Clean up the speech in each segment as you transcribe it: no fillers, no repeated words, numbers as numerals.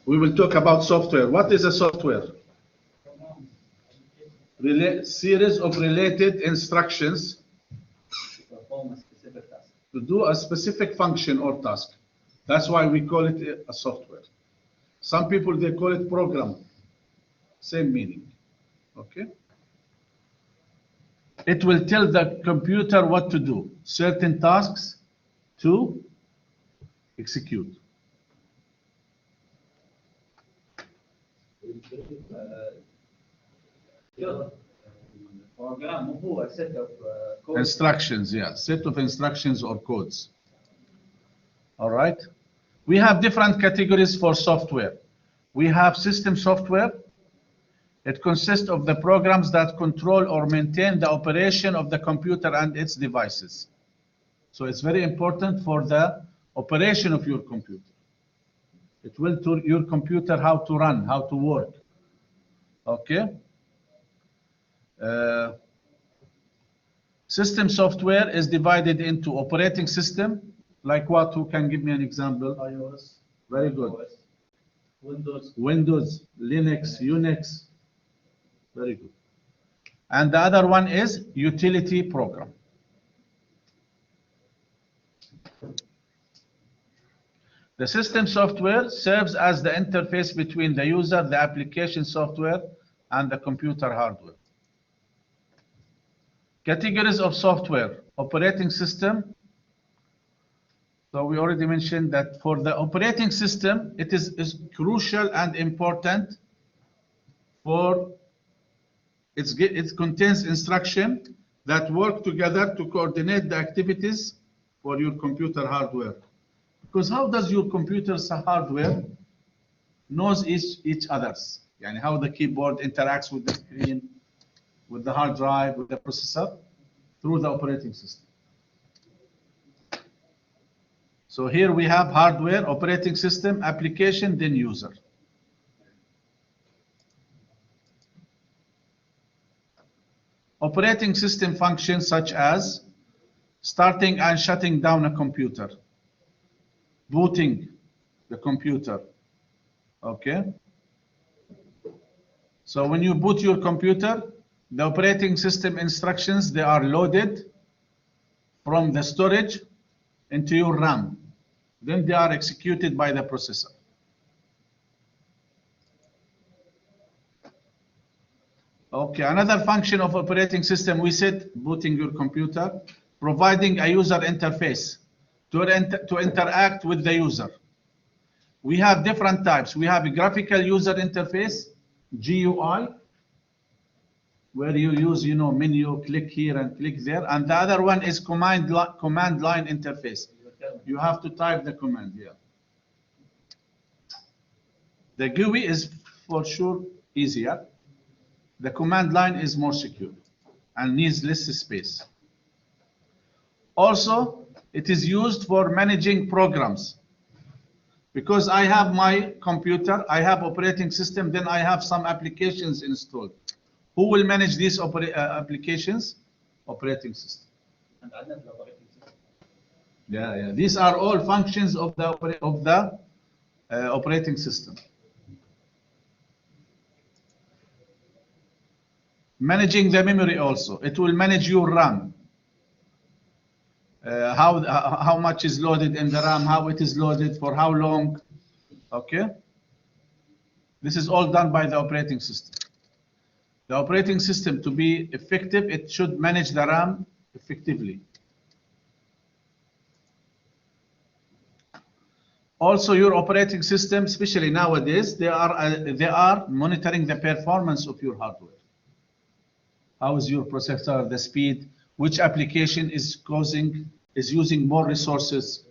We will talk about software. What is a software? Series of related instructions to do a specific function or task. That's why we call it a software. Some people, they call it program. Same meaning. Okay? It will tell the computer what to do, certain tasks to execute. Program هو a set of codes. Instructions, yeah, set of instructions or codes. All right. We have different categories for software. We have system software. It consists of the programs that control or maintain the operation of the computer and its devices. So it's very important for the operation of your computer. It will tell your computer how to run, how to work. Okay. System software is divided into operating system, like what? Who can give me an example? iOS. Very good. OS. Windows. Windows, Linux, Unix. Very good. And the other one is utility program. The system software serves as the interface between the user, the application software, and the computer hardware. Categories of software, operating system. So we already mentioned that for the operating system, it is crucial and important for it contains instruction that work together to coordinate the activities for your computer hardware. Because how does your computer's hardware knows each other's? Yani how the keyboard interacts with the screen, with the hard drive, with the processor, through the operating system. So here we have hardware, operating system, application, then user. Operating system functions such as starting and shutting down a computer, booting the computer, okay? So when you boot your computer, the operating system instructions, they are loaded from the storage into your RAM. Then they are executed by the processor. Okay, another function of operating system, we said booting your computer, providing a user interface to interact with the user. We have different types. We have a graphical user interface, GUI, where you use, menu, click here and click there. And the other one is command line interface. You have to type the command here. The GUI is for sure easier. The command line is more secure and needs less space. Also, it is used for managing programs. Because I have my computer, I have operating system, then I have some applications installed. Who will manage these applications? Operating system. And other operating system. Yeah. These are all functions of the operating system. Managing the memory also. It will manage your RAM. How much is loaded in the RAM, how it is loaded, for how long. Okay? This is all done by the operating system. The operating system, to be effective, it should manage the RAM effectively. Also, your operating system, especially nowadays, they are monitoring the performance of your hardware. How is your processor, the speed, which application is using more resources.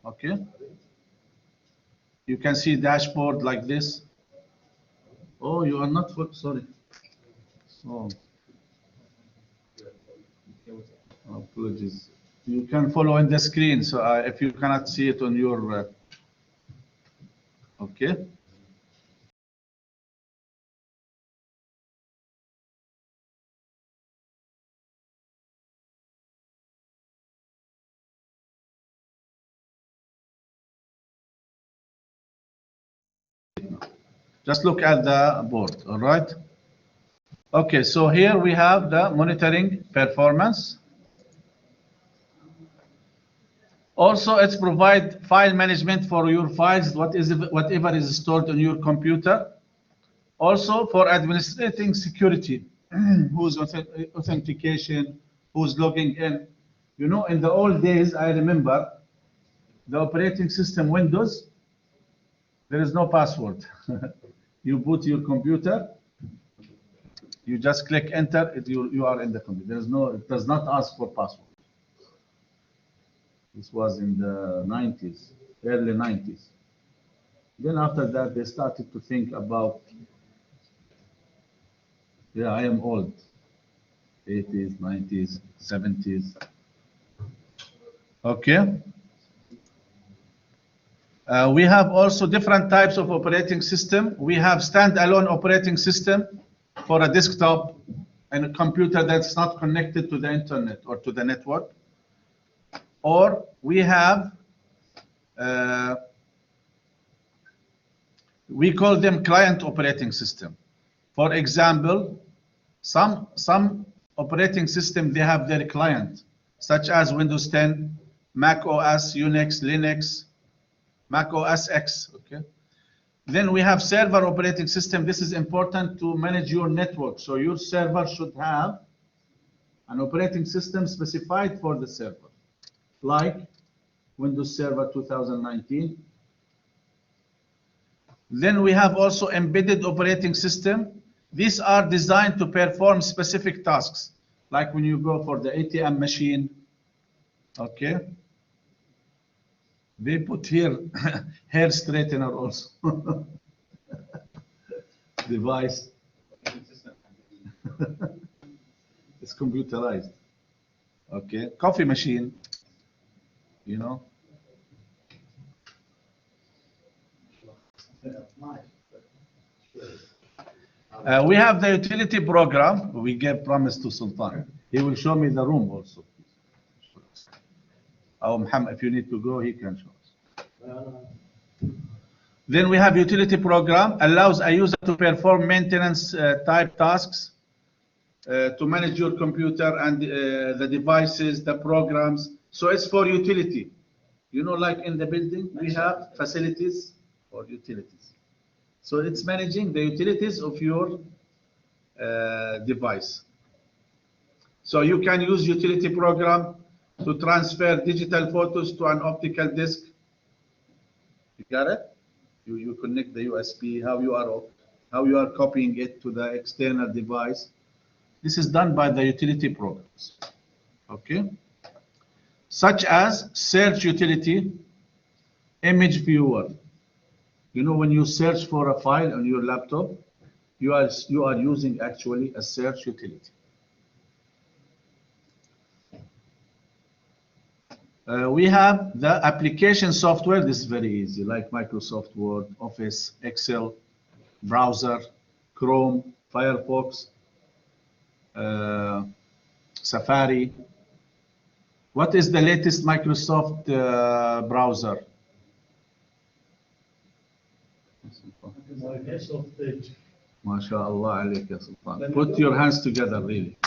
Okay? You can see dashboard like this. Oh, you are not, sorry. Oh. Apologies. You can follow in the screen, so if you cannot see it on your, okay. Just look at the board, all right? Okay, so here we have the monitoring performance. Also, it's provide file management for your files, whatever is stored on your computer. Also, for administrating security, who's authentication, who's logging in. You know, in the old days, I remember the operating system Windows, there is no password. You boot your computer, you just click enter, you are in the computer. There is no, it does not ask for password. This was in the 90s, early 90s. Then after that, they started to think about, yeah, I am old, 80s, 90s, 70s. Okay. We have also different types of operating system. We have standalone operating system for a desktop and a computer that's not connected to the internet or to the network. Or we have, we call them client operating system. For example, some operating system, they have their client, such as Windows 10, Mac OS, Unix, Linux, Mac OS X, okay? Then we have server operating system. This is important to manage your network. So your server should have an operating system specified for the server, like Windows Server 2019. Then we have also embedded operating system. These are designed to perform specific tasks, like when you go for the ATM machine, okay? They put here hair straightener also. Device. It's computerized. Okay, coffee machine, you know. We have the utility program. We gave promise to Sultan. He will show me the room also. Oh, Muhammad, if you need to go, he can show us. Then we have utility program, allows a user to perform maintenance type tasks, to manage your computer and the devices, the programs. So it's for utility. You know, like in the building, we have facilities or utilities. So it's managing the utilities of your device. So you can use utility program to transfer digital photos to an optical disc. You got it? You connect the USB, how you are copying it to the external device. This is done by the utility programs. Okay? Such as search utility, image viewer. You know, when you search for a file on your laptop, you are using actually a search utility. We have the application software. This is very easy, like Microsoft Word, Office, Excel, browser, Chrome, Firefox, Safari. What is the latest Microsoft browser? Microsoft Edge. MashaAllah alayk ya Sultan. Put your hands together, really.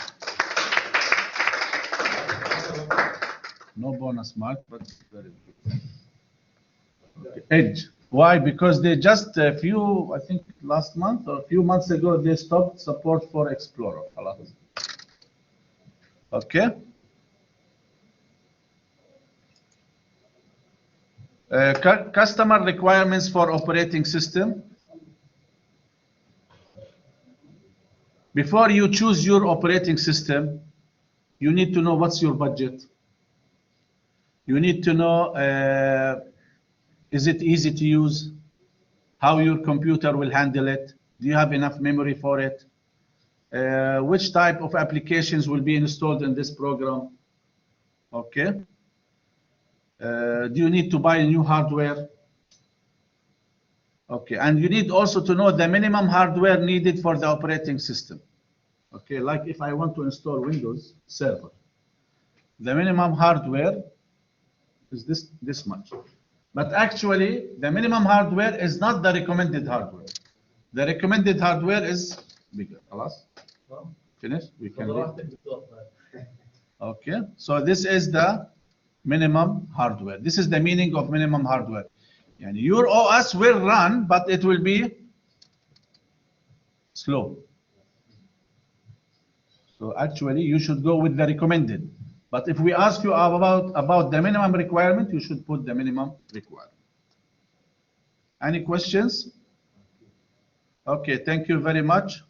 No bonus mark, but very good. Okay. Edge. Why? Because they just a few, I think last month or a few months ago, they stopped support for Explorer. Okay. Customer requirements for operating system. Before you choose your operating system, you need to know what's your budget. You need to know, is it easy to use? How your computer will handle it? Do you have enough memory for it? Which type of applications will be installed in this program? Okay. Do you need to buy new hardware? Okay, and you need also to know the minimum hardware needed for the operating system. Okay, like if I want to install Windows Server, the minimum hardware is this much. But actually, the minimum hardware is not the recommended hardware. The recommended hardware is bigger. خلاص? Finish? We can read. Okay, so this is the minimum hardware. This is the meaning of minimum hardware. And your OS will run, but it will be slow. So actually, you should go with the recommended. But if we ask you about the minimum requirement, you should put the minimum requirement. Any questions? Okay, thank you very much.